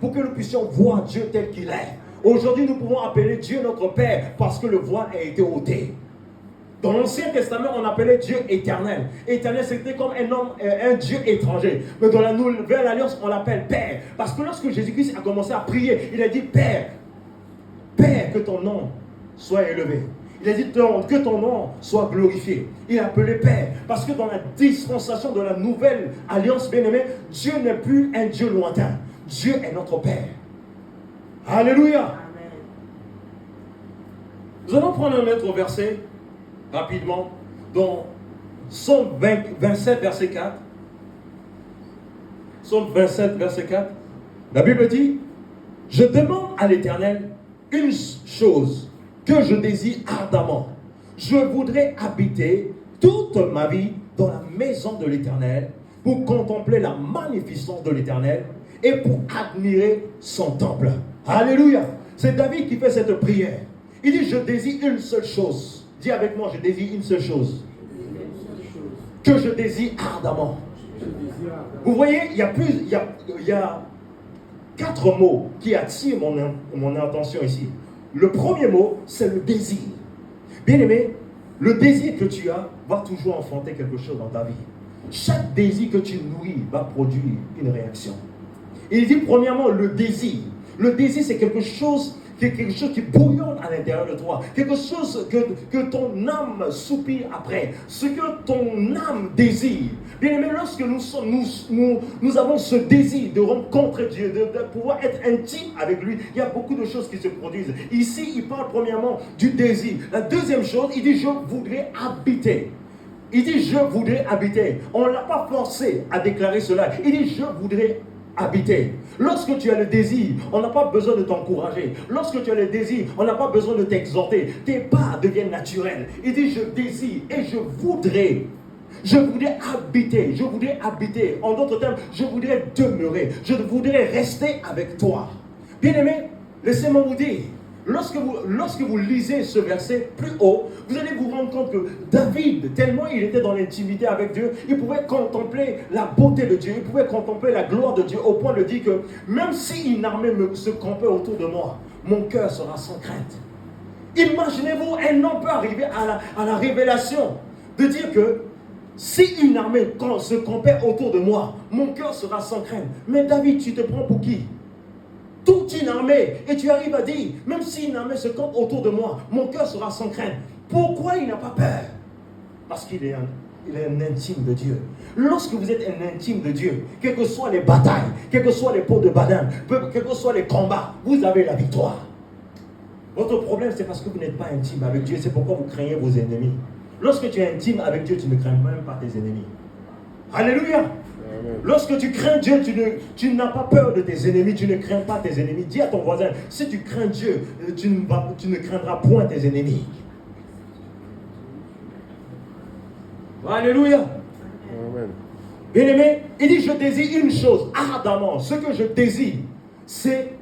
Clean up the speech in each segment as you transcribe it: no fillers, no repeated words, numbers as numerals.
pour que nous puissions voir Dieu tel qu'il est. Aujourd'hui, nous pouvons appeler Dieu notre Père parce que le voile a été ôté. Dans l'Ancien Testament, on appelait Dieu éternel. Éternel, c'était comme un homme, un Dieu étranger. Mais dans la Nouvelle Alliance, on l'appelle Père. Parce que lorsque Jésus-Christ a commencé à prier, il a dit Père, Père, que ton nom soit élevé. Il a dit que ton nom soit glorifié. Il a appelé Père. Parce que dans la dispensation de la Nouvelle Alliance, bien-aimé, Dieu n'est plus un Dieu lointain. Dieu est notre Père. Alléluia. Amen. Nous allons prendre un autre verset rapidement, dans Psaume 27, verset 4. Psaume 27, verset 4. La Bible dit, je demande à l'Éternel une chose que je désire ardemment. Je voudrais habiter toute ma vie dans la maison de l'Éternel pour contempler la magnificence de l'Éternel et pour admirer son temple. Alléluia. C'est David qui fait cette prière. Il dit, je désire une seule chose. Dis avec moi, je désire une seule chose. Que je désire ardemment. Vous voyez, il y a 4 mots qui attirent mon attention ici. Le premier mot, c'est le désir. Bien-aimé, le désir que tu as va toujours enfanter quelque chose dans ta vie. Chaque désir que tu nourris va produire une réaction. Il dit premièrement le désir. Le désir, c'est quelque chose qui bouillonne à l'intérieur de toi, quelque chose que ton âme soupire après, ce que ton âme désire. Bien aimé, lorsque nous avons ce désir de rencontrer Dieu, de pouvoir être intime avec lui, il y a beaucoup de choses qui se produisent. Ici, il parle premièrement du désir. La deuxième chose, il dit, je voudrais habiter. Il dit, je voudrais habiter. On ne l'a pas forcé à déclarer cela. Il dit, je voudrais habiter. Lorsque tu as le désir, on n'a pas besoin de t'encourager. Lorsque tu as le désir, on n'a pas besoin de t'exhorter. Tes pas deviennent naturels. Il dit, je désire et je voudrais habiter. Je voudrais habiter. En d'autres termes, je voudrais demeurer. Je voudrais rester avec toi. Bien-aimé, laissez-moi vous dire, lorsque vous lisez ce verset plus haut, vous allez vous rendre compte que David, tellement il était dans l'intimité avec Dieu, il pouvait contempler la beauté de Dieu, il pouvait contempler la gloire de Dieu, au point de dire que même si une armée se campait autour de moi, mon cœur sera sans crainte. Imaginez-vous, un homme peut arriver à la révélation de dire que si une armée se campait autour de moi, mon cœur sera sans crainte. Mais David, tu te prends pour qui? Toute une armée, et tu arrives à dire, même si une armée se campe autour de moi, mon cœur sera sans crainte. Pourquoi il n'a pas peur? Parce qu'il est un intime de Dieu. Lorsque vous êtes un intime de Dieu, quelles que soient les batailles, quels que soient les pots de badin, quels que soient les combats, vous avez la victoire. Votre problème, c'est parce que vous n'êtes pas intime avec Dieu. C'est pourquoi vous craignez vos ennemis. Lorsque tu es intime avec Dieu, tu ne crains même pas tes ennemis. Alléluia. Lorsque tu crains Dieu, tu n'as pas peur de tes ennemis, tu ne crains pas tes ennemis. Dis à ton voisin, si tu crains Dieu, tu ne craindras point tes ennemis. Alléluia. Amen. Bien-aimé, il dit, je désire une chose ardemment. Ce que je désire, c'est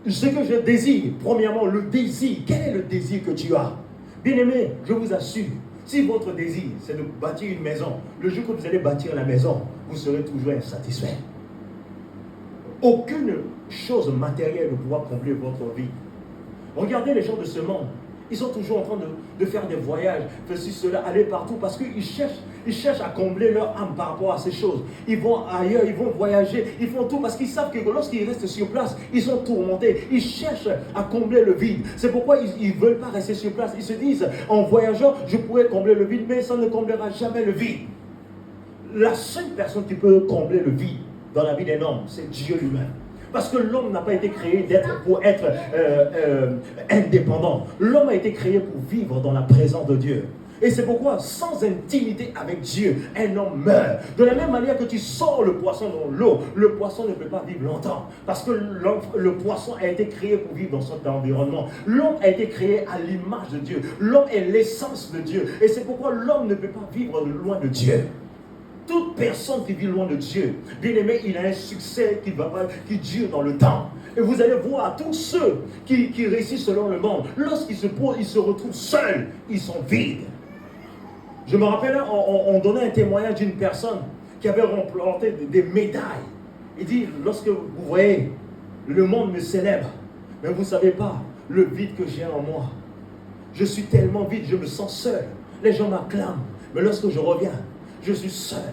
ce que je désire. Premièrement, le désir. Quel est le désir que tu as? Bien-aimé, je vous assure, si votre désir, c'est de bâtir une maison, le jour que vous allez bâtir la maison, vous serez toujours insatisfait. Aucune chose matérielle ne pourra combler votre vie. Regardez les gens de ce monde. Ils sont toujours en train de faire des voyages, ceci, cela, aller partout, parce qu'ils cherchent à combler leur âme par rapport à ces choses. Ils vont ailleurs, ils vont voyager, ils font tout, parce qu'ils savent que lorsqu'ils restent sur place, ils sont tourmentés. Ils cherchent à combler le vide. C'est pourquoi ils ne veulent pas rester sur place. Ils se disent, en voyageant, je pourrais combler le vide, mais ça ne comblera jamais le vide. La seule personne qui peut combler le vide dans la vie d'un homme, c'est Dieu lui-même. Parce que l'homme n'a pas été créé pour être indépendant. L'homme a été créé pour vivre dans la présence de Dieu. Et c'est pourquoi, sans intimité avec Dieu, un homme meurt. De la même manière que tu sors le poisson dans l'eau, le poisson ne peut pas vivre longtemps. Parce que le poisson a été créé pour vivre dans cet environnement. L'homme a été créé à l'image de Dieu. L'homme est l'essence de Dieu. Et c'est pourquoi l'homme ne peut pas vivre loin de Dieu. Toute personne qui vit loin de Dieu, bien aimé, il a un succès qui dure dans le temps. Et vous allez voir, tous ceux qui réussissent selon le monde, lorsqu'ils se posent, ils se retrouvent seuls, ils sont vides. Je me rappelle, on donnait un témoignage d'une personne qui avait remporté des médailles. Il dit, lorsque vous voyez le monde me célèbre. Mais vous ne savez pas le vide que j'ai en moi. Je suis tellement vide, je me sens seul. Les gens m'acclament. Mais lorsque je reviens, je suis seul.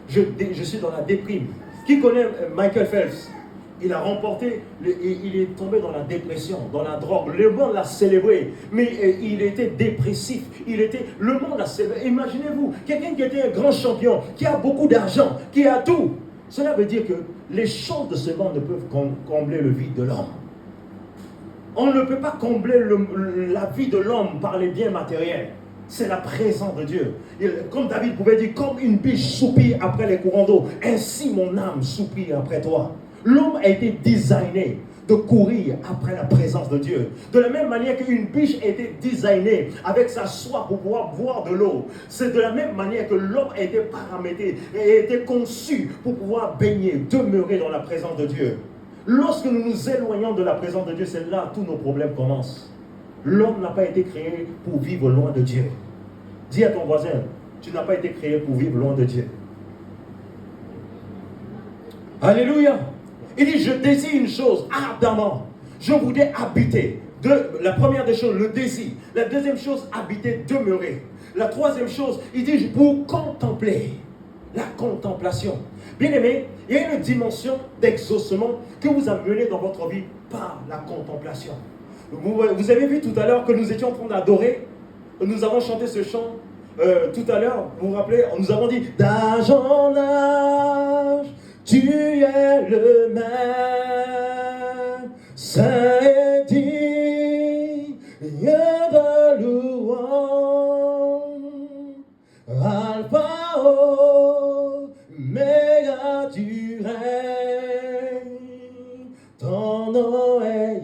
Je suis dans la déprime. Qui connaît Michael Phelps? Il a remporté, il est tombé dans la dépression, dans la drogue. Le monde l'a célébré, mais il était dépressif. Le monde l'a célébré. Imaginez-vous, quelqu'un qui était un grand champion, qui a beaucoup d'argent, qui a tout. Cela veut dire que les choses de ce monde ne peuvent combler le vide de l'homme. On ne peut pas combler la vie de l'homme par les biens matériels. C'est la présence de Dieu. Comme David pouvait dire, comme une biche soupire après les courants d'eau, ainsi mon âme soupire après toi. L'homme a été designé de courir après la présence de Dieu. De la même manière qu'une biche a été designée avec sa soif pour pouvoir boire de l'eau. C'est de la même manière que l'homme a été paramétré et a été conçu pour pouvoir baigner, demeurer dans la présence de Dieu. Lorsque nous nous éloignons de la présence de Dieu, c'est là que tous nos problèmes commencent. L'homme n'a pas été créé pour vivre loin de Dieu. Dis à ton voisin, tu n'as pas été créé pour vivre loin de Dieu. Alléluia. Il dit, je désire une chose ardemment. Je voudrais habiter. La première des choses, le désir. La deuxième chose, habiter, demeurer. La troisième chose, il dit, pour contempler. La contemplation. Bien aimé, il y a une dimension d'exaucement que vous amenez dans votre vie par la contemplation. Vous avez vu tout à l'heure que nous étions en train d'adorer. Nous avons chanté ce chant tout à l'heure. Vous vous rappelez, nous avons dit d'âge en âge, tu es le même, saint et digne de louange, Alpha Oméga du règne, ton nom est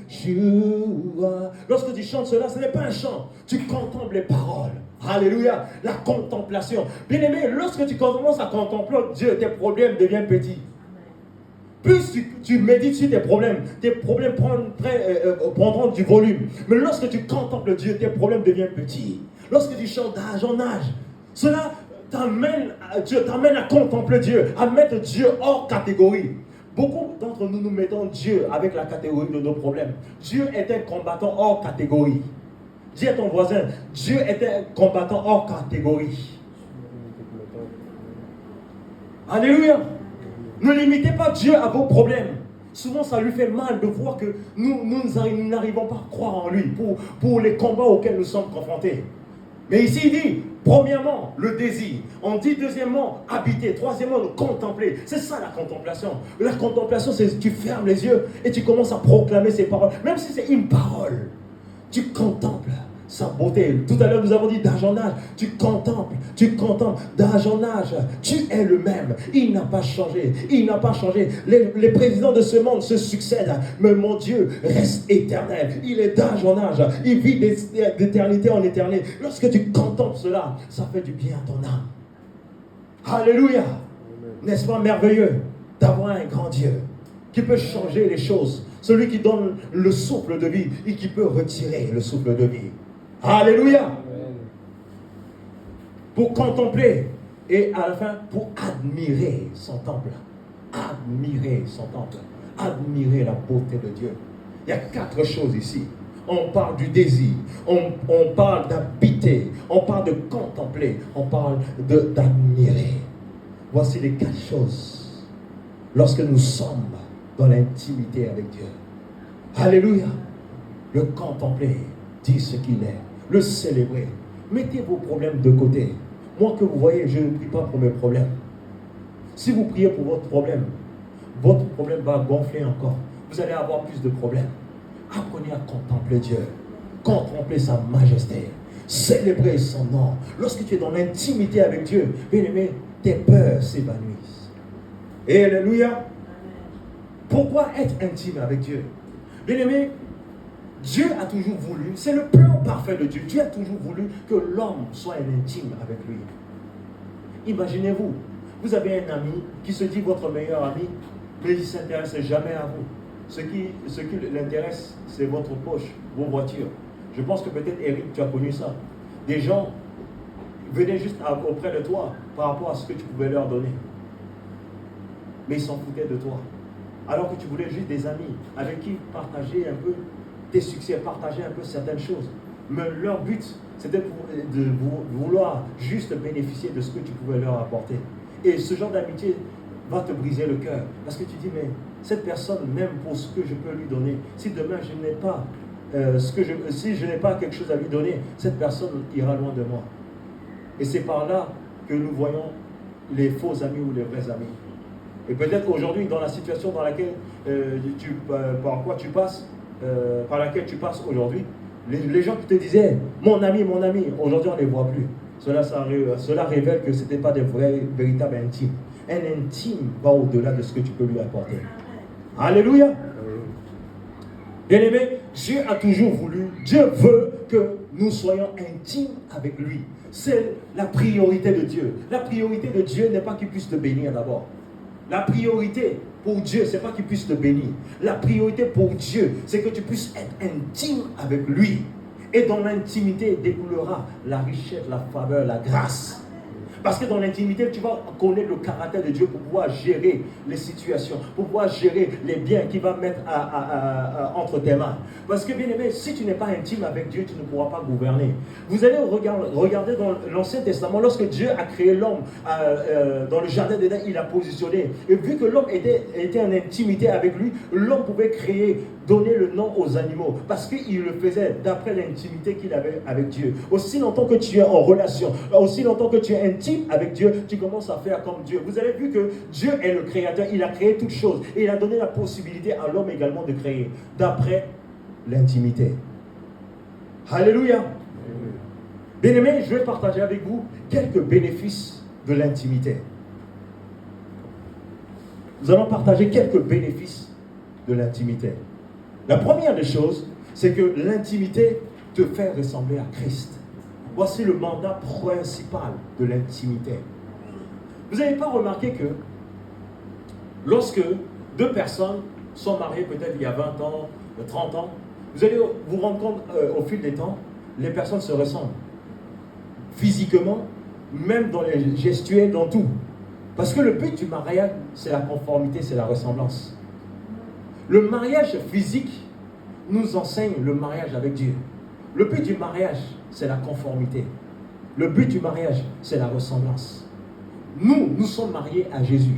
Yeshua. Lorsque tu chantes cela, ce n'est pas un chant, tu contemples les paroles. Alléluia, la contemplation. Bien aimé, lorsque tu commences à contempler Dieu, tes problèmes deviennent petits. Plus tu médites sur tes problèmes prendront du volume. Mais lorsque tu contemples Dieu, tes problèmes deviennent petits. Lorsque tu chantes d'âge en âge, cela t'amène à contempler Dieu, à mettre Dieu hors catégorie. Beaucoup d'entre nous mettons Dieu avec la catégorie de nos problèmes. Dieu est un combattant hors catégorie. Dis à ton voisin, Dieu est un combattant hors catégorie. Alléluia. Ne limitez pas Dieu à vos problèmes. Souvent, ça lui fait mal de voir que nous n'arrivons pas à croire en lui pour les combats auxquels nous sommes confrontés. Mais ici, il dit, premièrement, le désir. On dit deuxièmement, habiter. Troisièmement, le contempler. C'est ça la contemplation. La contemplation, c'est que tu fermes les yeux et tu commences à proclamer ces paroles. Même si c'est une parole, tu contemples sa beauté. Tout à l'heure, nous avons dit d'âge en âge. Tu contemples d'âge en âge. Tu es le même. Il n'a pas changé. Il n'a pas changé. Les présidents de ce monde se succèdent. Mais mon Dieu reste éternel. Il est d'âge en âge. Il vit d'éternité en éternité. Lorsque tu contemples cela, ça fait du bien à ton âme. Alléluia. N'est-ce pas merveilleux d'avoir un grand Dieu qui peut changer les choses? Celui qui donne le souffle de vie et qui peut retirer le souffle de vie. Alléluia. Amen. Pour contempler et à la fin pour admirer son temple. Admirer son temple. Admirer la beauté de Dieu. Il y a 4 choses ici. On parle du désir, on parle d'habiter, on parle de contempler, on parle d'admirer. Voici les 4 choses lorsque nous sommes dans l'intimité avec Dieu. Alléluia. Le contempler, dire ce qu'il est. Le célébrer. Mettez vos problèmes de côté. Moi que vous voyez, je ne prie pas pour mes problèmes. Si vous priez pour votre problème va gonfler encore. Vous allez avoir plus de problèmes. Apprenez à contempler Dieu. Contempler sa majesté. Célébrer son nom. Lorsque tu es dans l'intimité avec Dieu, bien aimé, tes peurs s'évanouissent. Et alléluia. Pourquoi être intime avec Dieu? Bien aimé, Dieu a toujours voulu, c'est le plan parfait de Dieu. Dieu a toujours voulu que l'homme soit un intime avec lui. Imaginez-vous, vous avez un ami qui se dit votre meilleur ami, mais il ne s'intéresse jamais à vous. Ce qui l'intéresse, c'est votre poche, vos voitures. Je pense que peut-être, Eric, tu as connu ça. Des gens venaient juste auprès de toi par rapport à ce que tu pouvais leur donner. mais ils s'en foutaient de toi. Alors que tu voulais juste des amis avec qui partager un peu tes succès, partager un peu certaines choses. Mais leur but, c'était de vouloir juste bénéficier de ce que tu pouvais leur apporter. Et ce genre d'amitié va te briser le cœur. Parce que tu dis, mais cette personne m'aime pour ce que je peux lui donner. Si demain je n'ai pas si je n'ai pas quelque chose à lui donner, cette personne ira loin de moi. Et c'est par là que nous voyons les faux amis ou les vrais amis. Et peut-être aujourd'hui, dans la situation dans laquelle par laquelle tu passes aujourd'hui, les gens qui te disaient mon ami, aujourd'hui on ne les voit plus. Cela révèle que ce n'était pas des véritables intimes. Un intime va au-delà de ce que tu peux lui apporter. Alléluia. Bien-aimé, Dieu a toujours voulu, Dieu veut que nous soyons intimes avec lui. C'est la priorité de Dieu. La priorité de Dieu n'est pas qu'il puisse te bénir d'abord. La priorité pour Dieu, ce n'est pas qu'il puisse te bénir. La priorité pour Dieu, c'est que tu puisses être intime avec lui. Et dans l'intimité découlera la richesse, la faveur, la grâce. Parce que dans l'intimité, tu vas connaître le caractère de Dieu pour pouvoir gérer les situations, pour pouvoir gérer les biens qu'il va mettre entre tes mains. Parce que bien aimé, si tu n'es pas intime avec Dieu, tu ne pourras pas gouverner. Vous allez regarder dans l'Ancien Testament, lorsque Dieu a créé l'homme dans le jardin d'Éden, il l'a positionné. Et vu que l'homme était en intimité avec lui, l'homme pouvait donner le nom aux animaux. Parce qu'il le faisait d'après l'intimité qu'il avait avec Dieu. Aussi longtemps que tu es en relation, aussi longtemps que tu es intime avec Dieu, tu commences à faire comme Dieu. Vous avez vu que Dieu est le créateur, il a créé toutes choses et il a donné la possibilité à l'homme également de créer d'après l'intimité. Alléluia. Bien aimé, je vais partager avec vous quelques bénéfices de l'intimité. Nous allons partager quelques bénéfices de l'intimité. La première des choses, c'est que l'intimité te fait ressembler à Christ. Voici le mandat principal de l'intimité. Vous n'avez pas remarqué que lorsque deux personnes sont mariées peut-être il y a 20 ans, 30 ans, vous allez vous rendre compte au fil des temps, les personnes se ressemblent. Physiquement, même dans les gestuels, dans tout. Parce que le but du mariage, c'est la conformité, c'est la ressemblance. Le mariage physique nous enseigne le mariage avec Dieu. Le but du mariage, c'est la conformité. Le but du mariage, c'est la ressemblance. Nous sommes mariés à Jésus.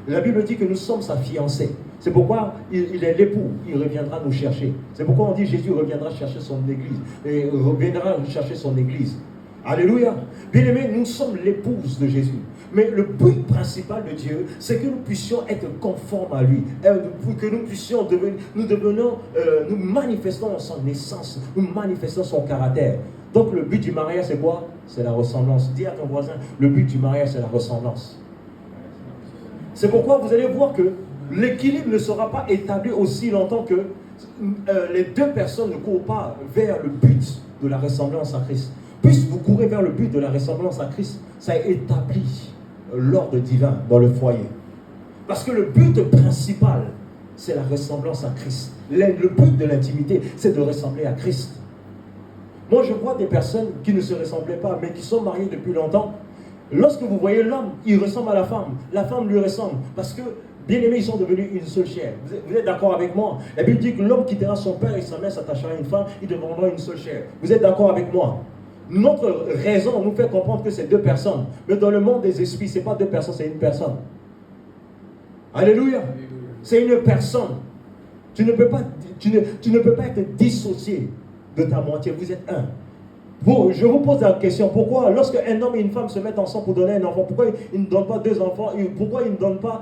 La Bible dit que nous sommes sa fiancée. C'est pourquoi il est l'époux, il reviendra nous chercher. C'est pourquoi on dit Jésus reviendra chercher son église. Et reviendra chercher son église. Alléluia. Bien-aimés, nous sommes l'épouse de Jésus. Mais le but principal de Dieu, c'est que nous puissions être conformes à lui. Que nous puissions nous manifestons son essence, nous manifestons son caractère. Donc le but du mariage, c'est quoi? C'est la ressemblance. Dis à ton voisin, le but du mariage, c'est la ressemblance. C'est pourquoi vous allez voir que l'équilibre ne sera pas établi aussi longtemps que les deux personnes ne courent pas vers le but de la ressemblance à Christ. Puisque vous courez vers le but de la ressemblance à Christ, ça établit l'ordre divin dans le foyer. Parce que le but principal, c'est la ressemblance à Christ. Le but de l'intimité, c'est de ressembler à Christ. Moi, je vois des personnes qui ne se ressemblaient pas, mais qui sont mariées depuis longtemps. Lorsque vous voyez l'homme, il ressemble à la femme lui ressemble. Parce que, bien aimés, ils sont devenus une seule chair. Vous êtes d'accord avec moi? La Bible dit que l'homme quittera son père et sa mère, s'attachera à une femme, ils deviendront une seule chair. Vous êtes d'accord avec moi? Notre raison nous fait comprendre que c'est deux personnes. Mais dans le monde des esprits, ce n'est pas deux personnes, c'est une personne. Alléluia. C'est une personne. Tu ne peux pas être dissocié de ta moitié. Vous êtes un. Je vous pose la question, pourquoi lorsque un homme et une femme se mettent ensemble pour donner un enfant, pourquoi ils ne donnent pas deux enfants? Pourquoi ils ne donnent pas,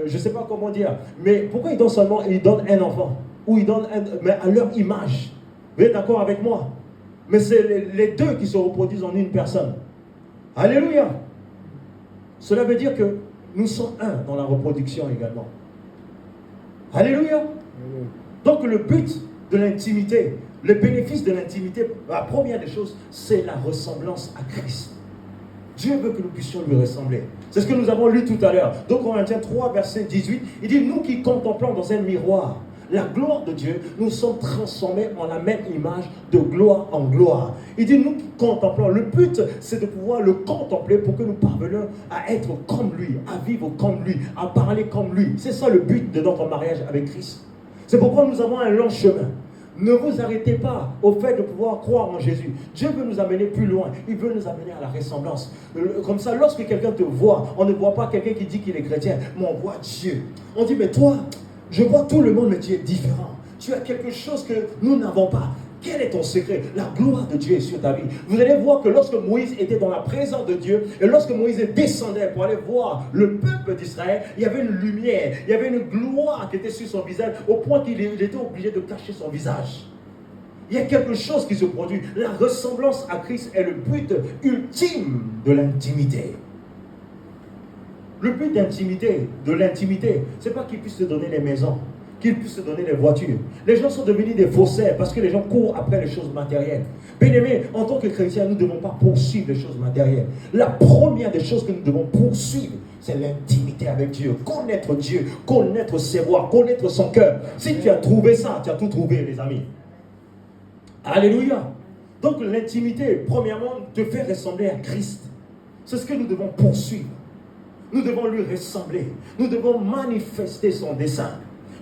je ne sais pas comment dire, mais pourquoi ils donnent un enfant? Ou ils donnent mais à leur image. Vous êtes d'accord avec moi? Mais c'est les deux qui se reproduisent en une personne. Alléluia. Cela veut dire que nous sommes un dans la reproduction également. Alléluia. Donc le but de l'intimité, le bénéfice de l'intimité, la première des choses, c'est la ressemblance à Christ. Dieu veut que nous puissions lui ressembler. C'est ce que nous avons lu tout à l'heure. Donc Corinthiens 3, verset 18, il dit, nous qui contemplons dans un miroir la gloire de Dieu, nous sommes transformés en la même image de gloire en gloire. Il dit, nous qui contemplons, le but c'est de pouvoir le contempler pour que nous parvenions à être comme lui, à vivre comme lui, à parler comme lui. C'est ça le but de notre mariage avec Christ. C'est pourquoi nous avons un long chemin. Ne vous arrêtez pas au fait de pouvoir croire en Jésus. Dieu veut nous amener plus loin. Il veut nous amener à la ressemblance. Comme ça, lorsque quelqu'un te voit, on ne voit pas quelqu'un qui dit qu'il est chrétien, mais on voit Dieu. On dit, mais toi, je vois tout le monde, mais tu es différent. Tu as quelque chose que nous n'avons pas. Quel est ton secret? La gloire de Dieu est sur ta vie. Vous allez voir que lorsque Moïse était dans la présence de Dieu, et lorsque Moïse descendait pour aller voir le peuple d'Israël, il y avait une lumière, il y avait une gloire qui était sur son visage, au point qu'il était obligé de cacher son visage. Il y a quelque chose qui se produit. La ressemblance à Christ est le but ultime de l'intimité. Le but de l'intimité, ce n'est pas qu'il puisse te donner les maisons, qu'il puisse te donner les voitures. Les gens sont devenus des faussaires parce que les gens courent après les choses matérielles. Bien-aimés, en tant que chrétiens, nous ne devons pas poursuivre les choses matérielles. La première des choses que nous devons poursuivre, c'est l'intimité avec Dieu. Connaître ses voies, connaître son cœur. Si tu as trouvé ça, tu as tout trouvé, les amis. Alléluia. Donc l'intimité, premièrement, te fait ressembler à Christ. C'est ce que nous devons poursuivre. Nous devons lui ressembler. Nous devons manifester son dessein.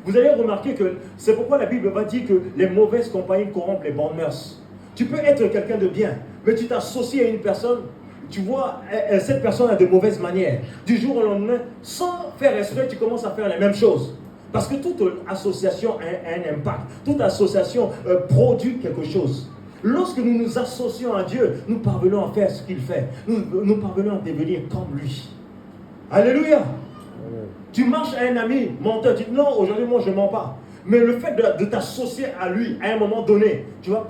Vous allez remarquer que c'est pourquoi la Bible va dire que les mauvaises compagnies corrompent les bonnes mœurs. Tu peux être quelqu'un de bien, mais tu t'associes à une personne, tu vois, cette personne a de mauvaises manières. Du jour au lendemain, sans faire exprès, tu commences à faire les mêmes choses. Parce que toute association a un impact. Toute association produit quelque chose. Lorsque nous nous associons à Dieu, nous parvenons à faire ce qu'il fait. Nous parvenons à devenir comme lui. Alléluia. Tu marches à un ami menteur, tu dis non, aujourd'hui moi je ne mens pas. Mais le fait de t'associer à lui, à un moment donné, tu vas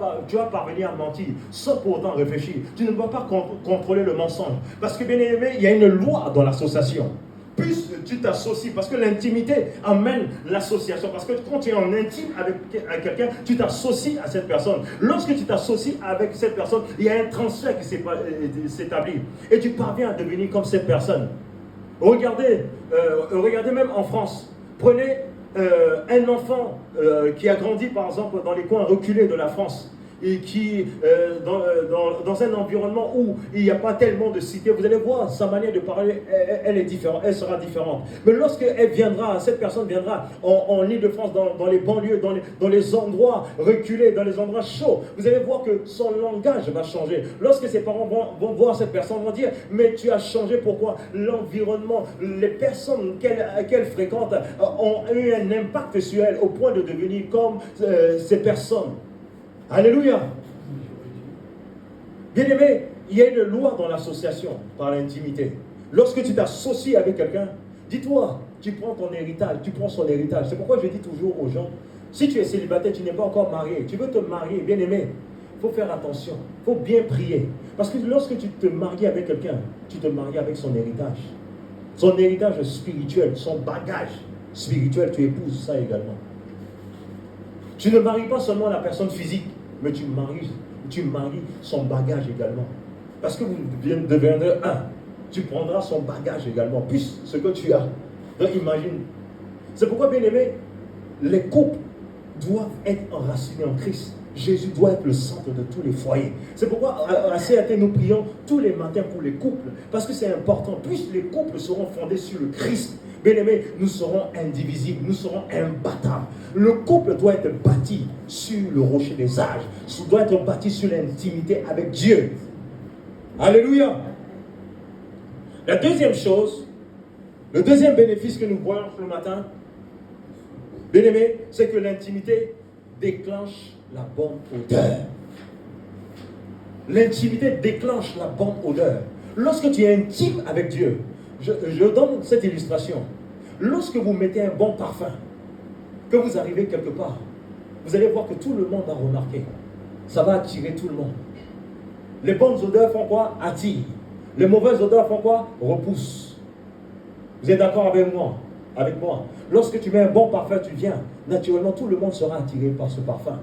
parvenir à mentir sans pour autant réfléchir. Tu ne vas pas contrôler le mensonge. Parce que bien aimé, il y a une loi dans l'association. Plus tu t'associes, parce que l'intimité amène l'association. Parce que quand tu es en intime avec quelqu'un, tu t'associes à cette personne. Lorsque tu t'associes avec cette personne, il y a un transfert qui s'établit. Et tu parviens à devenir comme cette personne. Regardez même en France. Prenez un enfant qui a grandi par exemple dans les coins reculés de la France et qui dans un environnement où il n'y a pas tellement de cités, vous allez voir sa manière de parler, elle est différente, elle sera différente. Mais lorsque cette personne viendra en Île-de-France, dans les banlieues, dans les endroits reculés, dans les endroits chauds, vous allez voir que son langage va changer. Lorsque ses parents vont voir cette personne, vont dire mais tu as changé, pourquoi? L'environnement, les personnes qu'elle fréquente ont eu un impact sur elle au point de devenir comme ces personnes. Alléluia. Bien-aimé, il y a une loi dans l'association par l'intimité. Lorsque tu t'associes avec quelqu'un, dis-toi, tu prends ton héritage, tu prends son héritage. C'est pourquoi je dis toujours aux gens, si tu es célibataire, tu n'es pas encore marié, tu veux te marier, bien-aimé, il faut faire attention, il faut bien prier. Parce que lorsque tu te maries avec quelqu'un, tu te maries avec son héritage. Son héritage spirituel, son bagage spirituel, tu épouses ça également. Tu ne maries pas seulement la personne physique, mais tu maries son bagage également. Parce que vous deviendrez un. Tu prendras son bagage également, plus ce que tu as. Donc imagine. C'est pourquoi, bien aimé, les couples doivent être enracinés en Christ. Jésus doit être le centre de tous les foyers. C'est pourquoi à CAT, nous prions tous les matins pour les couples. Parce que c'est important. Plus les couples seront fondés sur le Christ, bien aimé, nous serons indivisibles, nous serons imbattables. Le couple doit être bâti sur le rocher des âges. Il doit être bâti sur l'intimité avec Dieu. Alléluia. La deuxième chose, le deuxième bénéfice que nous voyons ce matin, bien aimé, c'est que l'intimité déclenche la bonne odeur. L'intimité déclenche la bonne odeur. Lorsque tu es intime avec Dieu, je donne cette illustration. Lorsque vous mettez un bon parfum, que vous arrivez quelque part, vous allez voir que tout le monde a remarqué. Ça va attirer tout le monde. Les bonnes odeurs font quoi? Attirent. Les mauvaises odeurs font quoi? Repoussent. Vous êtes d'accord avec moi? Lorsque tu mets un bon parfum, tu viens. Naturellement, tout le monde sera attiré par ce parfum.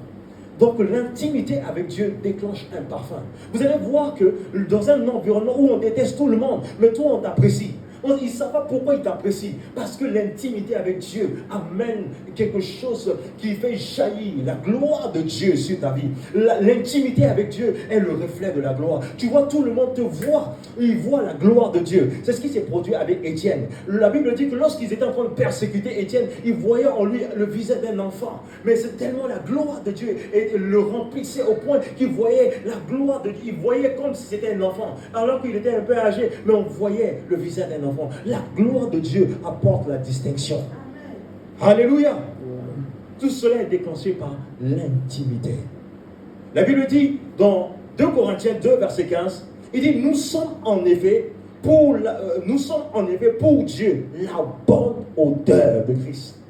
Donc l'intimité avec Dieu déclenche un parfum. Vous allez voir que dans un environnement où on déteste tout le monde, mais toi on t'apprécie. Ils ne savent pas pourquoi ils t'apprécient. Parce que l'intimité avec Dieu amène quelque chose qui fait jaillir la gloire de Dieu sur ta vie. L'intimité avec Dieu est le reflet de la gloire. Tu vois, tout le monde te voit. Il voit la gloire de Dieu. C'est ce qui s'est produit avec Étienne. La Bible dit que lorsqu'ils étaient en train de persécuter Étienne, ils voyaient en lui le visage d'un enfant. Mais c'est tellement la gloire de Dieu et le remplissait au point qu'ils voyaient la gloire de Dieu. Ils voyaient comme si c'était un enfant. Alors qu'il était un peu âgé, mais on voyait le visage d'un enfant. La gloire de Dieu apporte la distinction. Amen. Alléluia. Tout cela est déclenché par l'intimité. La Bible dit dans 2 Corinthiens 2, verset 15, il dit, nous sommes en effet pour Dieu la bonne odeur de Christ.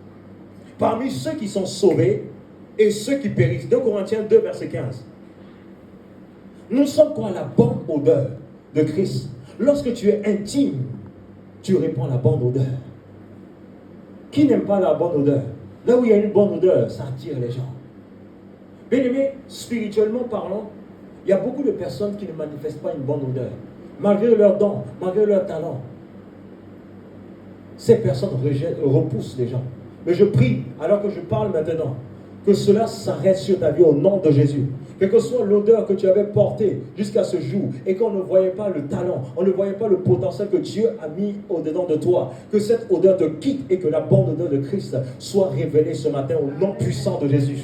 Parmi ceux qui sont sauvés et ceux qui périssent. 2 Corinthiens 2, verset 15. Nous sommes quoi? La bonne odeur de Christ. Lorsque tu es intime, tu répands la bonne odeur. Qui n'aime pas la bonne odeur? Là où il y a une bonne odeur, ça attire les gens. Bien aimé, spirituellement parlant, il y a beaucoup de personnes qui ne manifestent pas une bonne odeur. Malgré leurs dons, malgré leurs talents. Ces personnes repoussent les gens. Mais je prie, alors que je parle maintenant, que cela s'arrête sur ta vie au nom de Jésus. Quelle que soit l'odeur que tu avais portée jusqu'à ce jour et qu'on ne voyait pas le talent, on ne voyait pas le potentiel que Dieu a mis au-dedans de toi, que cette odeur te quitte et que la bonne odeur de Christ soit révélée ce matin au nom puissant de Jésus.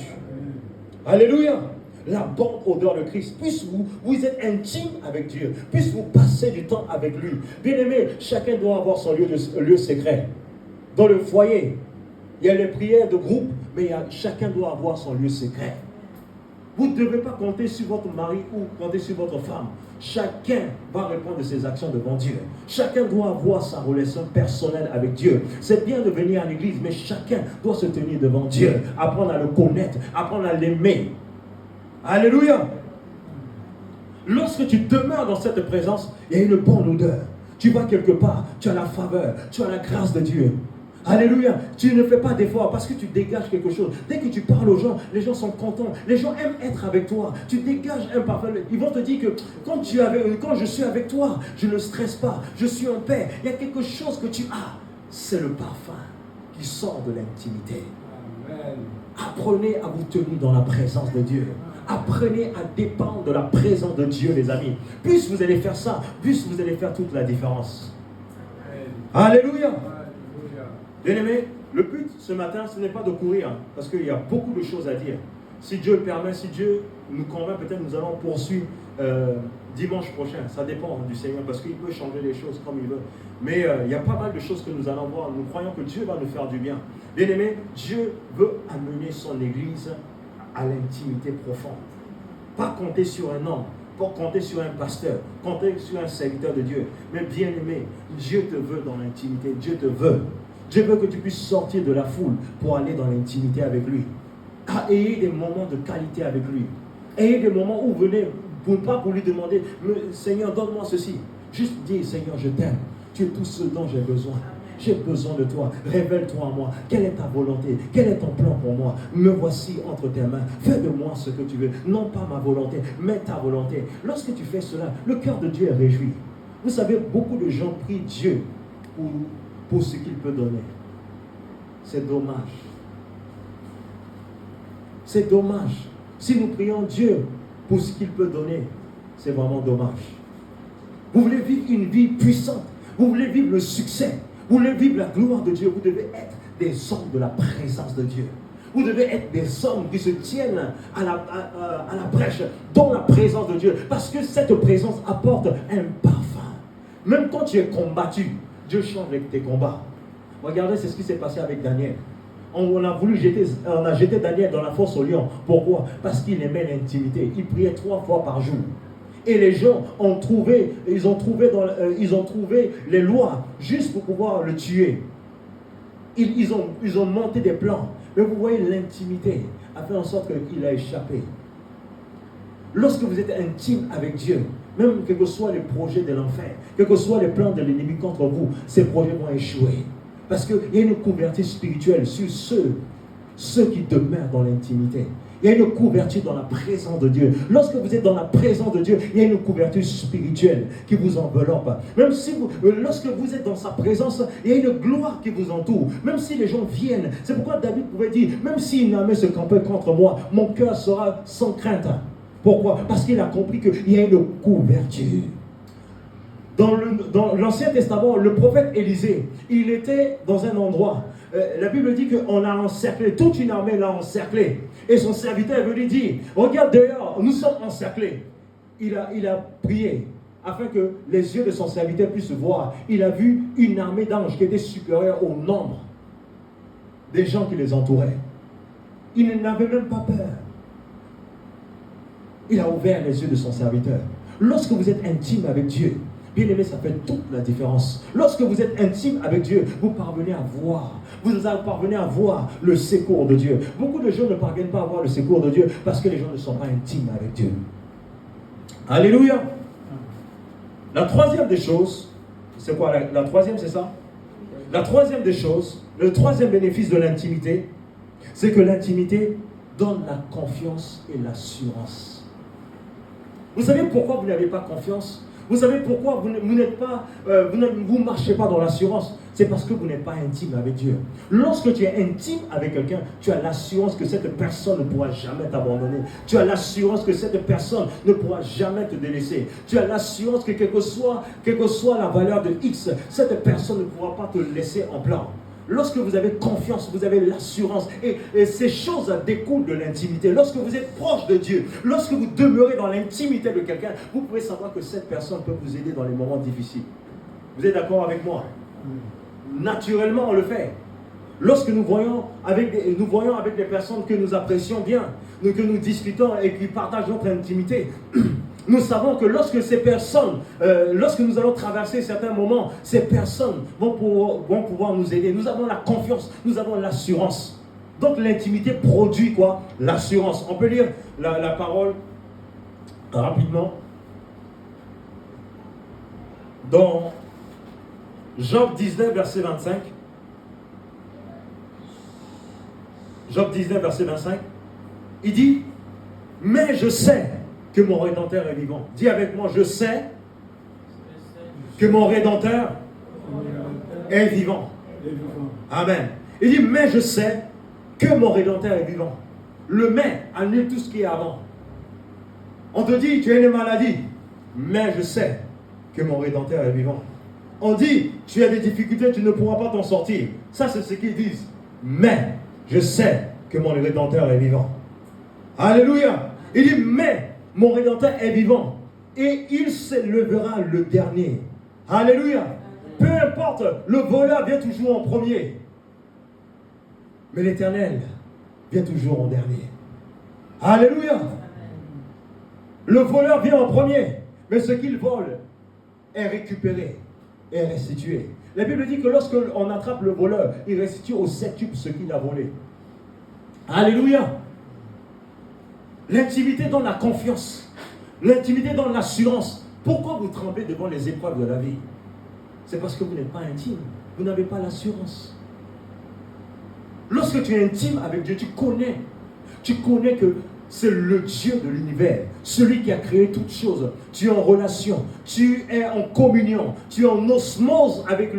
Alléluia! La bonne odeur de Christ, puisque vous êtes intime avec Dieu, puisque vous passez du temps avec lui. Bien aimé, chacun doit avoir son lieu secret. Dans le foyer, il y a les prières de groupe, mais chacun doit avoir son lieu secret. Vous ne devez pas compter sur votre mari ou compter sur votre femme. Chacun va répondre de ses actions devant Dieu. Chacun doit avoir sa relation personnelle avec Dieu. C'est bien de venir à l'église, mais chacun doit se tenir devant Dieu. Apprendre à le connaître, apprendre à l'aimer. Alléluia. Lorsque tu demeures dans cette présence, il y a une bonne odeur. Tu vas quelque part, tu as la faveur, tu as la grâce de Dieu. Alléluia. Tu ne fais pas d'effort parce que tu dégages quelque chose. Dès que tu parles aux gens, les gens sont contents. Les gens aiment être avec toi. Tu dégages un parfum. Ils vont te dire que quand je suis avec toi, je ne stresse pas. Je suis en paix. Il y a quelque chose que tu as. C'est le parfum qui sort de l'intimité. Amen. Apprenez à vous tenir dans la présence de Dieu. Apprenez à dépendre de la présence de Dieu, les amis. Plus vous allez faire ça, plus vous allez faire toute la différence. Amen. Alléluia. Bien aimé, le but ce matin, ce n'est pas de courir, parce qu'il y a beaucoup de choses à dire. Si Dieu le permet, si Dieu nous convainc, peut-être nous allons poursuivre dimanche prochain. Ça dépend du Seigneur, parce qu'il peut changer les choses comme il veut. Mais il y a pas mal de choses que nous allons voir. Nous croyons que Dieu va nous faire du bien. Bien aimé, Dieu veut amener son Église à l'intimité profonde. Pas compter sur un homme, pas compter sur un pasteur, compter sur un serviteur de Dieu. Mais bien aimé, Dieu te veut dans l'intimité. Dieu te veut. Dieu veut que tu puisses sortir de la foule pour aller dans l'intimité avec lui. Ayez des moments de qualité avec lui. Ayez des moments où vous venez, pas pour lui demander, Seigneur, donne-moi ceci. Juste dire, Seigneur, je t'aime. Tu es tout ce dont j'ai besoin. J'ai besoin de toi. Révèle-toi à moi. Quelle est ta volonté? Quel est ton plan pour moi? Me voici entre tes mains. Fais de moi ce que tu veux. Non pas ma volonté, mais ta volonté. Lorsque tu fais cela, le cœur de Dieu est réjoui. Vous savez, beaucoup de gens prient Dieu pour ce qu'il peut donner. C'est dommage. C'est dommage. Si nous prions Dieu pour ce qu'il peut donner, c'est vraiment dommage. Vous voulez vivre une vie puissante. Vous voulez vivre le succès. Vous voulez vivre la gloire de Dieu. Vous devez être des hommes de la présence de Dieu. Vous devez être des hommes qui se tiennent à la brèche dans la présence de Dieu. Parce que cette présence apporte un parfum. Même quand tu es combattu, Dieu change avec tes combats. Regardez, c'est ce qui s'est passé avec Daniel. On a jeté Daniel dans la fosse au lion. Pourquoi? Parce qu'il aimait l'intimité. Il priait 3 fois par jour. Et les gens ont trouvé les lois juste pour pouvoir le tuer. Ils ont monté des plans. Mais vous voyez, l'intimité a fait en sorte qu'il a échappé. Lorsque vous êtes intime avec Dieu, même quels que soient les projets de l'enfer, quels que soient les plans de l'ennemi contre vous, ces projets vont échouer. Parce qu'il y a une couverture spirituelle sur ceux qui demeurent dans l'intimité. Il y a une couverture dans la présence de Dieu. Lorsque vous êtes dans la présence de Dieu, il y a une couverture spirituelle qui vous enveloppe. Même si lorsque vous êtes dans sa présence, il y a une gloire qui vous entoure. Même si les gens viennent. C'est pourquoi David pouvait dire, même si une armée se campait contre moi, mon cœur sera sans crainte. Pourquoi? Parce qu'il a compris qu'il y a une couverture. Dans l'Ancien Testament, le prophète Élisée, il était dans un endroit. La Bible dit qu'on l'a encerclé, toute une armée l'a encerclé. Et son serviteur est venu dire, regarde dehors, nous sommes encerclés. Il a prié afin que les yeux de son serviteur puissent voir. Il a vu une armée d'anges qui était supérieure au nombre des gens qui les entouraient. Il n'avait même pas peur. Il a ouvert les yeux de son serviteur. Lorsque vous êtes intime avec Dieu, bien aimé, ça fait toute la différence. Lorsque vous êtes intime avec Dieu, vous parvenez à voir. Vous parvenez à voir le secours de Dieu. Beaucoup de gens ne parviennent pas à voir le secours de Dieu parce que les gens ne sont pas intimes avec Dieu. Alléluia. La troisième des choses, c'est quoi la troisième, c'est ça? La troisième des choses, le troisième bénéfice de l'intimité, c'est que l'intimité donne la confiance et l'assurance. Vous savez pourquoi vous n'avez pas confiance? Vous savez pourquoi vous ne marchez pas dans l'assurance? C'est parce que vous n'êtes pas intime avec Dieu. Lorsque tu es intime avec quelqu'un, tu as l'assurance que cette personne ne pourra jamais t'abandonner. Tu as l'assurance que cette personne ne pourra jamais te délaisser. Tu as l'assurance que quelle que soit la valeur de X, cette personne ne pourra pas te laisser en plan. Lorsque vous avez confiance, vous avez l'assurance. Et ces choses découlent de l'intimité. Lorsque vous êtes proche de Dieu, lorsque vous demeurez dans l'intimité de quelqu'un, vous pouvez savoir que cette personne peut vous aider dans les moments difficiles. Vous êtes d'accord avec moi? Naturellement, on le fait. Lorsque nous voyons avec des personnes que nous apprécions bien, que nous discutons et qui partagent notre intimité, nous savons que lorsque ces personnes, lorsque nous allons traverser certains moments, ces personnes vont pouvoir nous aider. Nous avons la confiance, nous avons l'assurance. Donc l'intimité produit quoi? L'assurance. On peut lire la parole rapidement dans Job 19, verset 25. Job 19, verset 25. Il dit, mais je sais que mon Rédempteur est vivant. Dis avec moi, je sais que mon Rédempteur est vivant. Amen. Il dit, mais je sais que mon Rédempteur est vivant. Le mais annule tout ce qui est avant. On te dit, tu as une maladie, mais je sais que mon Rédempteur est vivant. On dit, tu as des difficultés, tu ne pourras pas t'en sortir. Ça, c'est ce qu'ils disent. Mais je sais que mon Rédempteur est vivant. Alléluia. Il dit, mais mon Rédempteur est vivant et il s'élèvera le dernier. Alléluia. Peu importe, le voleur vient toujours en premier. Mais l'Éternel vient toujours en dernier. Alléluia. Le voleur vient en premier, mais ce qu'il vole est récupéré, est restitué. La Bible dit que lorsque on attrape le voleur, il restitue au septuple ce qu'il a volé. Alléluia. L'intimité donne la confiance. L'intimité donne l'assurance. Pourquoi vous tremblez devant les épreuves de la vie? C'est parce que vous n'êtes pas intime. Vous n'avez pas l'assurance. Lorsque tu es intime avec Dieu, tu connais que c'est le Dieu de l'univers, celui qui a créé toutes choses. Tu es en relation, tu es en communion, tu es en osmose avec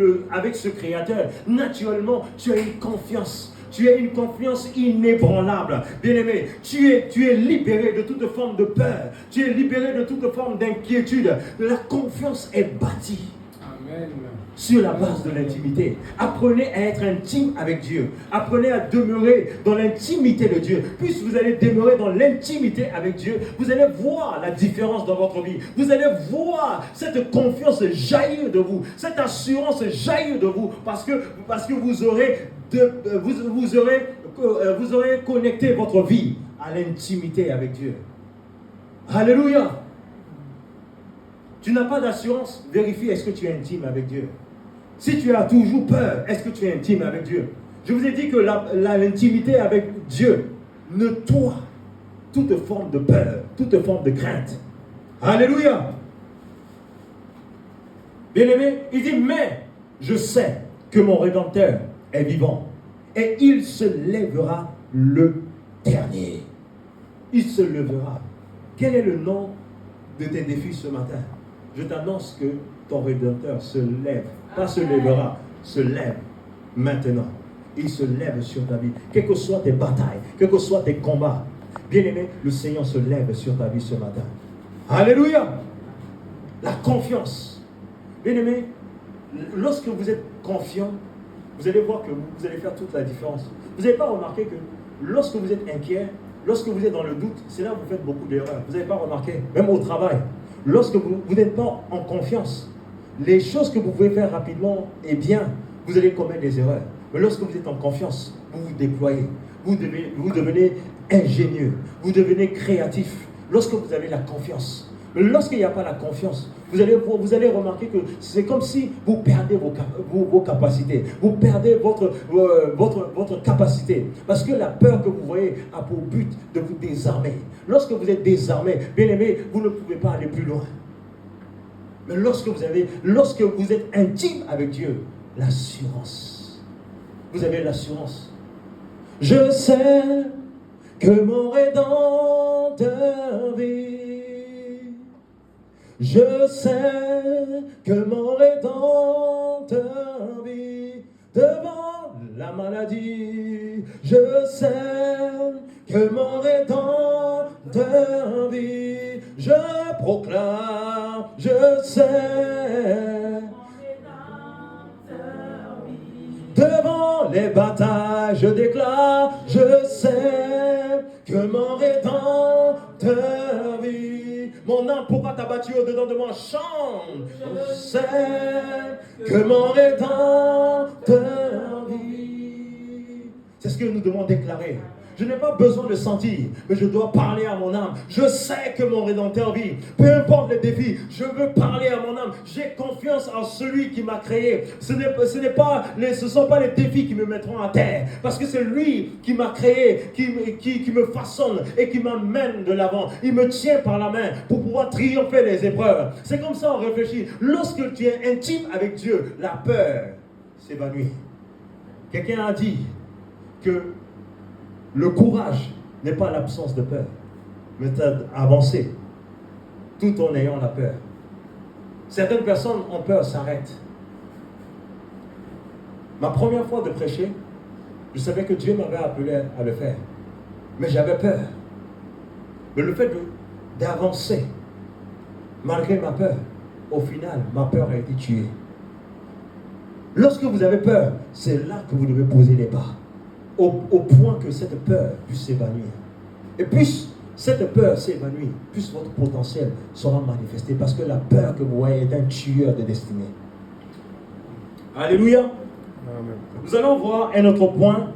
ce Créateur. Naturellement, tu as une confiance. Tu as une confiance inébranlable. Bien-aimé, tu es libéré de toute forme de peur. Tu es libéré de toute forme d'inquiétude. La confiance est bâtie. Amen. Sur la base de l'intimité. Apprenez à être intime avec Dieu. Apprenez à demeurer dans l'intimité de Dieu. Puisque vous allez demeurer dans l'intimité avec Dieu, vous allez voir la différence dans votre vie. Vous allez voir cette confiance jaillir de vous. Cette assurance jaillir de vous. Parce que vous aurez connecté votre vie à l'intimité avec Dieu. Alléluia. Tu n'as pas d'assurance, vérifie est-ce que tu es intime avec Dieu. Si tu as toujours peur, est-ce que tu es intime avec Dieu? Je vous ai dit que l'intimité avec Dieu nettoie toute forme de peur, toute forme de crainte. Alléluia. Bien-aimé, il dit, mais je sais que mon Rédempteur est vivant et il se lèvera le dernier. il se levera. Quel est le nom de tes défis ce matin? Je t'annonce que ton Rédempteur se lève, pas se lèvera, se lève maintenant. Il se lève sur ta vie. Quelles que soient tes batailles, quels que soient tes combats, bien-aimé, le Seigneur se lève sur ta vie ce matin. Alléluia! La confiance. Bien-aimé, lorsque vous êtes confiant, vous allez voir que vous allez faire toute la différence. Vous n'avez pas remarqué que lorsque vous êtes inquiet, lorsque vous êtes dans le doute, c'est là où vous faites beaucoup d'erreurs. Vous n'avez pas remarqué, même au travail, lorsque vous n'êtes pas en confiance, les choses que vous pouvez faire rapidement et bien, vous allez commettre des erreurs. Mais lorsque vous êtes en confiance, vous vous déployez, vous devenez ingénieux, vous devenez créatif. Lorsque vous avez la confiance, lorsqu'il n'y a pas la confiance, vous allez remarquer que c'est comme si vous perdez vos capacités, vous perdez votre capacité. Parce que la peur que vous voyez a pour but de vous désarmer. Lorsque vous êtes désarmé, bien aimé, vous ne pouvez pas aller plus loin. Mais lorsque vous êtes intime avec Dieu, l'assurance. Vous avez l'assurance. Je sais que mon Rédempteur vit. Je sais que mon Rédempteur vit devant la maladie. Je sais que mon Rédempteur vit. Je proclame, je sais. Devant les batailles, je déclare, je sais que mon Rédempteur vit. Mon âme, pourquoi t'as battu au-dedans de moi? Chante. Je sais que mon Rédempteur vit. C'est ce que nous devons déclarer. Je n'ai pas besoin de sentir, mais je dois parler à mon âme. Je sais que mon Rédempteur vit. Peu importe les défis, je veux parler à mon âme. J'ai confiance en celui qui m'a créé. Ce ne sont pas les défis qui me mettront à terre. Parce que c'est lui qui m'a créé, qui me façonne et qui m'amène de l'avant. Il me tient par la main pour pouvoir triompher les épreuves. C'est comme ça on réfléchit. Lorsque tu es intime avec Dieu, la peur s'évanouit. Quelqu'un a dit que le courage n'est pas l'absence de peur, mais d'avancer tout en ayant la peur. Certaines personnes ont peur, s'arrêtent. Ma première fois de prêcher, je savais que Dieu m'avait appelé à le faire, mais j'avais peur. Mais le fait d'avancer, malgré ma peur, au final, ma peur a été tuée. Lorsque vous avez peur, c'est là que vous devez poser les pas. Au point que cette peur puisse s'évanouir. Et plus cette peur s'évanouit, plus votre potentiel sera manifesté. Parce que la peur que vous voyez est un tueur de destinée. Alléluia. Amen. Nous allons voir un autre point.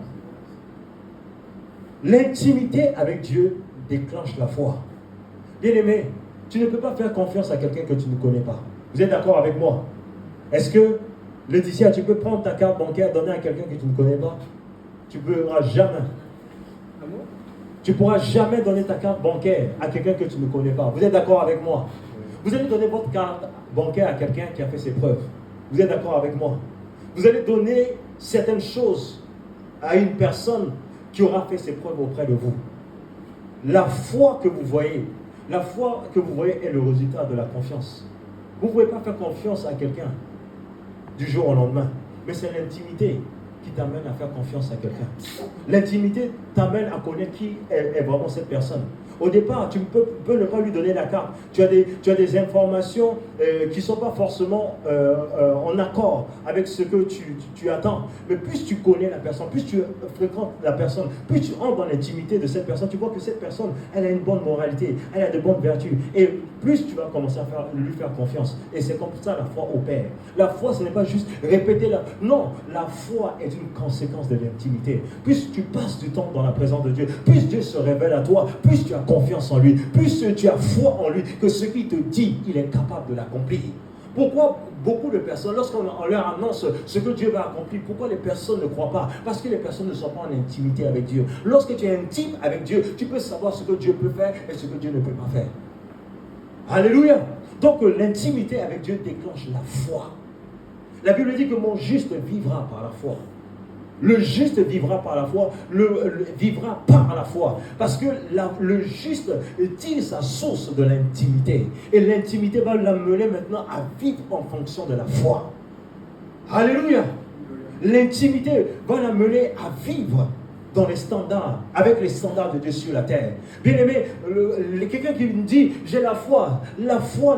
L'intimité avec Dieu déclenche la foi. Bien-aimé, tu ne peux pas faire confiance à quelqu'un que tu ne connais pas. Vous êtes d'accord avec moi? Est-ce que, Laetitia, tu peux prendre ta carte bancaire, donner à quelqu'un que tu ne connais pas? Tu ne pourras jamais. Tu ne pourras jamais donner ta carte bancaire à quelqu'un que tu ne connais pas. Vous êtes d'accord avec moi? Vous allez donner votre carte bancaire à quelqu'un qui a fait ses preuves. Vous êtes d'accord avec moi? Vous allez donner certaines choses à une personne qui aura fait ses preuves auprès de vous. La foi que vous voyez est le résultat de la confiance. Vous ne pouvez pas faire confiance à quelqu'un du jour au lendemain. Mais c'est l'intimité qui t'amène à faire confiance à quelqu'un. L'intimité t'amène à connaître qui est vraiment cette personne. Au départ, tu peux ne pas lui donner la carte. Tu as des informations qui ne sont pas forcément en accord avec ce que tu attends. Mais plus tu connais la personne, plus tu fréquentes la personne, plus tu entres dans l'intimité de cette personne, tu vois que cette personne, elle a une bonne moralité, elle a de bonnes vertus. Et plus tu vas commencer à lui faire confiance. Et c'est comme ça la foi opère. La foi, ce n'est pas juste répéter la... Non, la foi est une conséquence de l'intimité. Plus tu passes du temps dans la présence de Dieu, plus Dieu se révèle à toi, plus tu as confiance en lui, plus tu as foi en lui, que ce qu'il te dit, il est capable de l'accomplir. Pourquoi beaucoup de personnes, lorsqu'on leur annonce ce que Dieu va accomplir, pourquoi les personnes ne croient pas? Parce que les personnes ne sont pas en intimité avec Dieu. Lorsque tu es intime avec Dieu, tu peux savoir ce que Dieu peut faire et ce que Dieu ne peut pas faire. Alléluia. Donc l'intimité avec Dieu déclenche la foi. La Bible dit que mon juste vivra par la foi. Le juste vivra par la foi, vivra par la foi. Parce que le juste tire sa source de l'intimité. Et l'intimité va l'amener maintenant à vivre en fonction de la foi. Alléluia. L'intimité va l'amener à vivre dans les standards, avec les standards de Dieu sur la terre. Bien aimé, quelqu'un qui me dit, j'ai la foi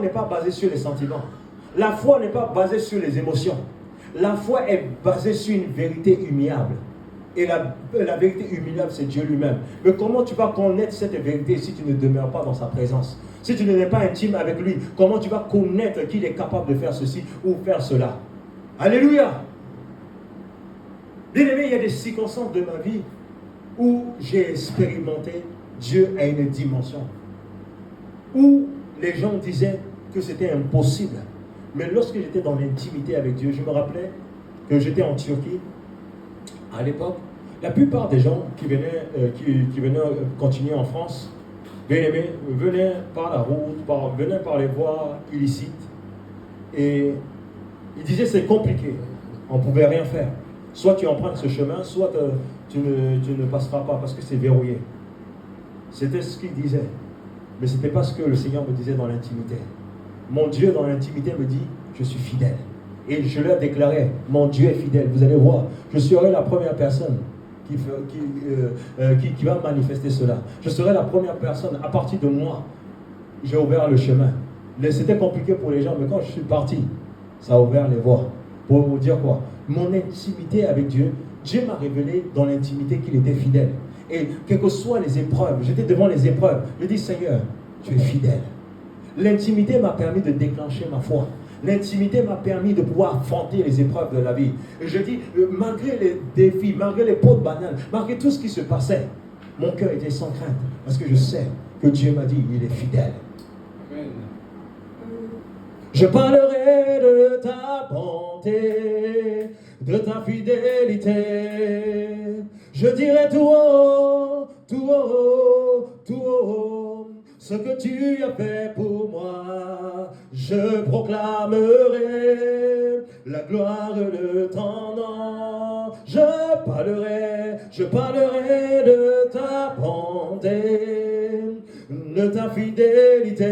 n'est pas basée sur les sentiments. La foi n'est pas basée sur les émotions. La foi est basée sur une vérité humiliable. Et la vérité humiliable, c'est Dieu lui-même. Mais comment tu vas connaître cette vérité si tu ne demeures pas dans sa présence? Si tu n'es pas intime avec lui, comment tu vas connaître qu'il est capable de faire ceci ou faire cela? Alléluia! Bien aimé, il y a des circonstances de ma vie où j'ai expérimenté Dieu à une dimension où les gens disaient que c'était impossible. Mais lorsque j'étais dans l'intimité avec Dieu, je me rappelais que j'étais en Turquie. À l'époque, la plupart des gens qui venaient continuer en France, bien aimés, venaient par la route, venaient par les voies illicites. Et ils disaient c'est compliqué, on ne pouvait rien faire. Soit tu empruntes ce chemin, soit tu ne passeras pas parce que c'est verrouillé. C'était ce qu'ils disaient. Mais ce n'était pas ce que le Seigneur me disait dans l'intimité. Mon Dieu dans l'intimité me dit, je suis fidèle. Et je leur déclarais, mon Dieu est fidèle. Vous allez voir, je serai la première personne qui va manifester cela. Je serai la première personne, à partir de moi, j'ai ouvert le chemin. C'était compliqué pour les gens, mais quand je suis parti, ça a ouvert les voies. Pour vous dire quoi? Mon intimité avec Dieu, Dieu m'a révélé dans l'intimité qu'il était fidèle. Et quelles que soient les épreuves, j'étais devant les épreuves, je dis Seigneur, tu es fidèle. L'intimité m'a permis de déclencher ma foi. L'intimité m'a permis de pouvoir affronter les épreuves de la vie. Et je dis, malgré les défis, malgré les pots de banane, malgré tout ce qui se passait, mon cœur était sans crainte. Parce que je sais que Dieu m'a dit, il est fidèle. Amen. Je parlerai de ta bonté, de ta fidélité. Je dirai tout haut, tout haut, tout haut, ce que tu as fait pour moi. Je proclamerai la gloire de ton nom. Je parlerai de ta bonté, de ta fidélité.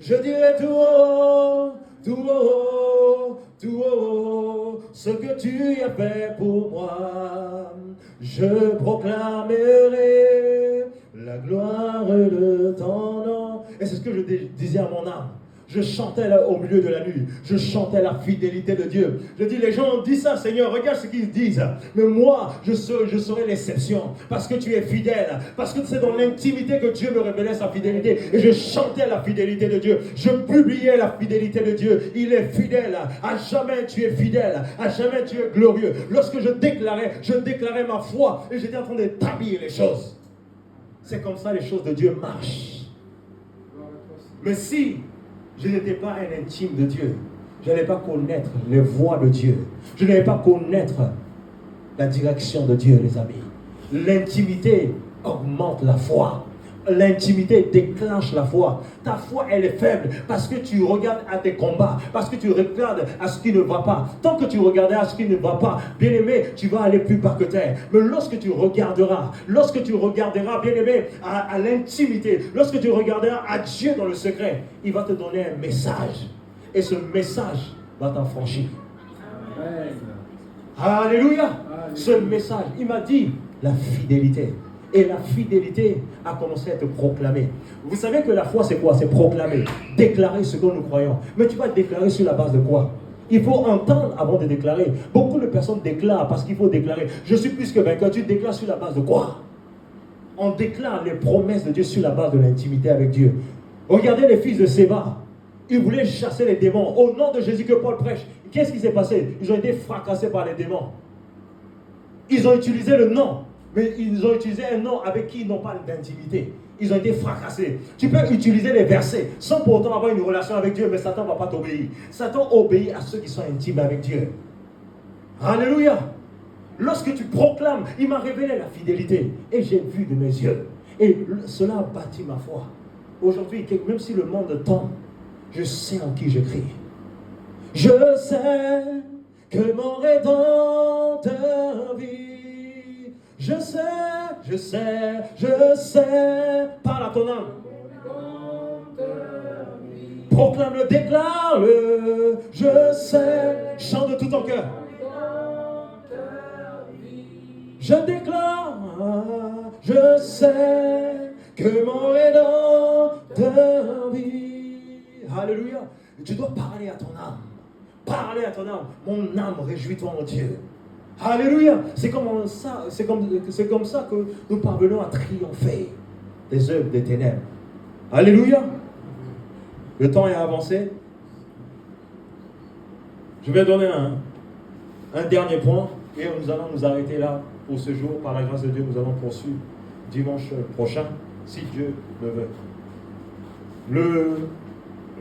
Je dirai tout haut, tout haut, tout haut, ce que tu as fait pour moi. Je proclamerai la gloire de ton nom. Et c'est ce que je disais à mon âme. Je chantais là au milieu de la nuit. Je chantais la fidélité de Dieu. Je dis, les gens ont dit ça, Seigneur, regarde ce qu'ils disent. Mais moi, je serai l'exception. Parce que tu es fidèle. Parce que c'est dans l'intimité que Dieu me révélait sa fidélité. Et je chantais la fidélité de Dieu. Je publiais la fidélité de Dieu. Il est fidèle. À jamais tu es fidèle. À jamais tu es glorieux. Lorsque je déclarais ma foi. Et j'étais en train d'établir les choses. C'est comme ça les choses de Dieu marchent. Mais si je n'étais pas un intime de Dieu, je n'allais pas connaître les voies de Dieu. Je n'allais pas connaître la direction de Dieu, les amis. L'intimité augmente la foi. L'intimité déclenche la foi. Ta foi, elle est faible parce que tu regardes à tes combats, parce que tu regardes à ce qui ne va pas. Tant que tu regardais à ce qui ne va pas, bien aimé, tu vas aller plus bas que terre. Mais lorsque tu regarderas, bien aimé, à l'intimité, lorsque tu regarderas à Dieu dans le secret, il va te donner un message. Et ce message va t'affranchir. Alléluia. Ce message, il m'a dit la fidélité. Et la fidélité a commencé à être proclamée. Vous savez que la foi, c'est quoi? C'est proclamer, déclarer ce que nous croyons. Mais tu vas déclarer sur la base de quoi? Il faut entendre avant de déclarer. Beaucoup de personnes déclarent parce qu'il faut déclarer. Je suis plus que vainqueur. Tu déclares sur la base de quoi? On déclare les promesses de Dieu sur la base de l'intimité avec Dieu. Regardez les fils de Séba. Ils voulaient chasser les démons. Au nom de Jésus que Paul prêche. Qu'est-ce qui s'est passé? Ils ont été fracassés par les démons. Ils ont utilisé le nom. Mais ils ont utilisé un nom avec qui ils n'ont pas d'intimité. Ils ont été fracassés. Tu peux utiliser les versets sans pour autant avoir une relation avec Dieu, mais Satan ne va pas t'obéir. Satan obéit à ceux qui sont intimes avec Dieu. Alléluia. Lorsque tu proclames, il m'a révélé la fidélité. Et j'ai vu de mes yeux. Et cela a bâti ma foi. Aujourd'hui, même si le monde tombe, je sais en qui je crie. Je sais que mon Rédempteur vit. Je sais, parle à ton âme. Proclame-le, déclare-le, je sais, chante de tout ton cœur. Je déclare, je sais que mon Rédempteur vit. Alléluia. Tu dois parler à ton âme. Parler à ton âme. Mon âme, réjouis-toi en Dieu. Alléluia. C'est comme ça que nous parvenons à triompher des œuvres des ténèbres. Alléluia. Le temps est avancé. Je vais donner un dernier point et nous allons nous arrêter là pour ce jour. Par la grâce de Dieu, nous allons poursuivre dimanche prochain, si Dieu le veut.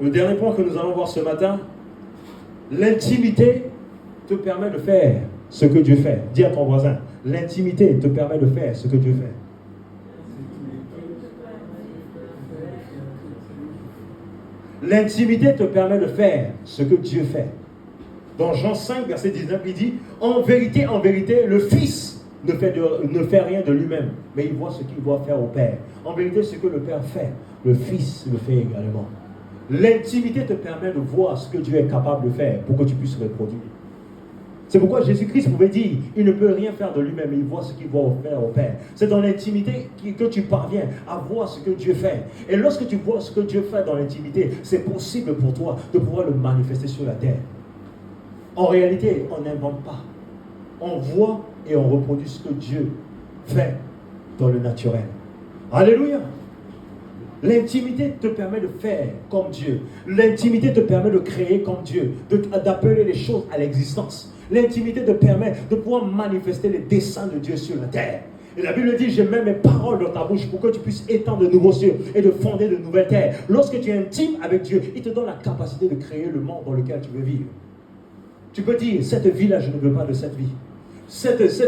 Le dernier point que nous allons voir ce matin, l'intimité te permet de faire ce que Dieu fait. Dis à ton voisin, l'intimité te permet de faire ce que Dieu fait. L'intimité te permet de faire ce que Dieu fait. Dans Jean 5, verset 19, il dit, en vérité, le Fils ne fait rien de lui-même, mais il voit ce qu'il doit faire au Père. En vérité, ce que le Père fait, le Fils le fait également. L'intimité te permet de voir ce que Dieu est capable de faire pour que tu puisses reproduire. C'est pourquoi Jésus-Christ pouvait dire, il ne peut rien faire de lui-même, mais il voit ce qu'il doit faire au Père. C'est dans l'intimité que tu parviens à voir ce que Dieu fait. Et lorsque tu vois ce que Dieu fait dans l'intimité, c'est possible pour toi de pouvoir le manifester sur la terre. En réalité, on n'invente pas. On voit et on reproduit ce que Dieu fait dans le naturel. Alléluia. L'intimité te permet de faire comme Dieu. L'intimité te permet de créer comme Dieu, d'appeler les choses à l'existence. L'intimité te permet de pouvoir manifester les desseins de Dieu sur la terre. Et la Bible dit, je mets mes paroles dans ta bouche pour que tu puisses étendre de nouveaux cieux et de fonder de nouvelles terres. Lorsque tu es intime avec Dieu, il te donne la capacité de créer le monde dans lequel tu veux vivre. Tu peux dire, cette vie-là, je ne veux pas de cette vie. Cette